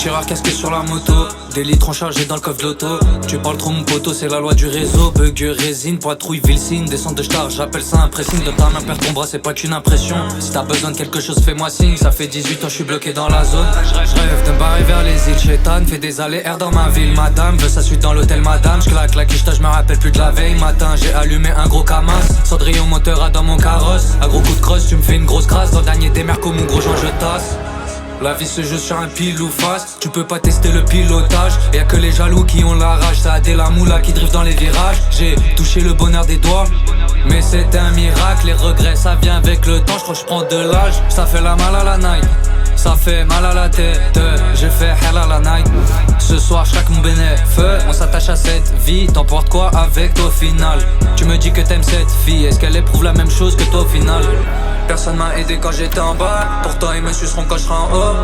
tireur casqué sur la moto, des litres chargés dans le coffre de l'auto. Tu parles trop mon poteau, c'est la loi du réseau. Bug, résine, patrouille, Vilsine, descend de star, j'appelle ça un pressing. De ta main, perdre ton bras, c'est pas qu'une impression. Si t'as besoin de quelque chose, fais-moi signe. Ça fait 18 ans, je suis bloqué dans la zone. Je rêve de me barrer vers les îles. Chétan fait des allers-airs dans ma ville. Madame veut sa suite dans l'hôtel, madame. J'claque la quicheta, je me rappelle plus de la veille. Matin, j'ai allumé un gros camas. Cendrillon moteur à dans mon carrosse. À gros coup de crosse, tu me fais une grosse crasse. Dans le dernier des mercos, mon gros Jean, je tasse. La vie se joue sur un pile ou face. Tu peux pas tester le pilotage. Y'a que les jaloux qui ont la rage. Ça a des la moula qui drift dans les virages. J'ai touché le bonheur des doigts, mais c'est un miracle. Les regrets ça vient avec le temps. J'crois que j'prends de l'âge. Ça fait la mal à la night, ça fait mal à la tête. J'ai fait hell à la night. Ce soir j'craque mon bénéf. On s'attache à cette vie. T'emportes quoi avec toi au final? Tu me dis que t'aimes cette fille. Est-ce qu'elle éprouve la même chose que toi au final? Personne m'a aidé quand j'étais en bas. Pourtant ils me suceront quand je serai en haut.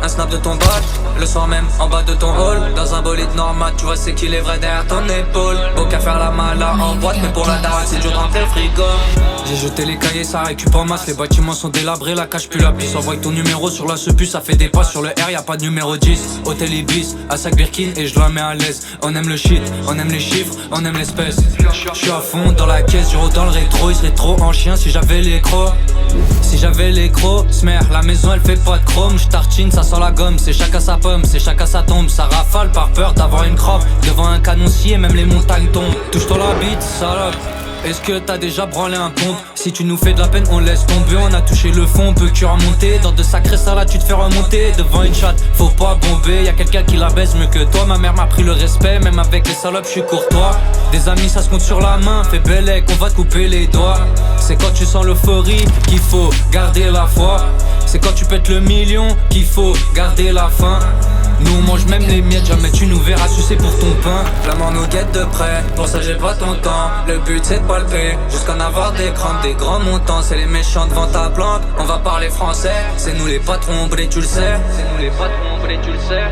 Un snap de ton bac, le soir même en bas de ton hall. Dans un bolide normal, tu vois c'est qu'il est vrai derrière ton épaule. Beau qu'à faire la mala en boîte, mais pour la daronne c'est dur de rentrer le frigo. J'ai jeté les cahiers, ça récup en masse. Les bâtiments sont délabrés, la cache plus la puce. Envoie ton numéro sur la sepu, ça fait des pas sur le R, y'a pas de numéro 10. Hôtel Ibis, à sac Birkin et je la mets à l'aise. On aime le shit, on aime les chiffres, on aime l'espèce. J'suis à fond dans la caisse, j'roule dans le rétro. Il serait trop en chien si j'avais les crocs. Si j'avais les crocs, smer, la maison elle fait pas de chrome. J'tartine, ça sent la gomme, c'est chacun sa pomme, c'est chacun sa tombe. Ça rafale par peur d'avoir une crotte. Devant un canoncier, même les montagnes tombent. Touche-toi la bite, salope. Est-ce que t'as déjà branlé un pompe? Si tu nous fais de la peine, on laisse tomber. On a touché le fond, on peut que remonter. Dans de sacrées salades, tu te fais remonter. Devant une chatte, faut pas bomber. Y'a quelqu'un qui la baisse mieux que toi. Ma mère m'a pris le respect, même avec les salopes, je suis courtois. Des amis, ça se compte sur la main. Fais bellec, on va te couper les doigts. C'est quand tu sens l'euphorie qu'il faut garder la foi. C'est quand tu pètes le million qu'il faut garder la faim. Nous on mange même les miettes, jamais tu nous verras sucer pour ton pain. La mort nous guette de près, pour ça j'ai pas ton temps. Le but c'est de palper, jusqu'à en avoir des crampes. Des grands montants, c'est les méchants devant ta planque. On va parler français, c'est nous les patrons, bré tu le sais. C'est nous les patrons, bré tu le sais.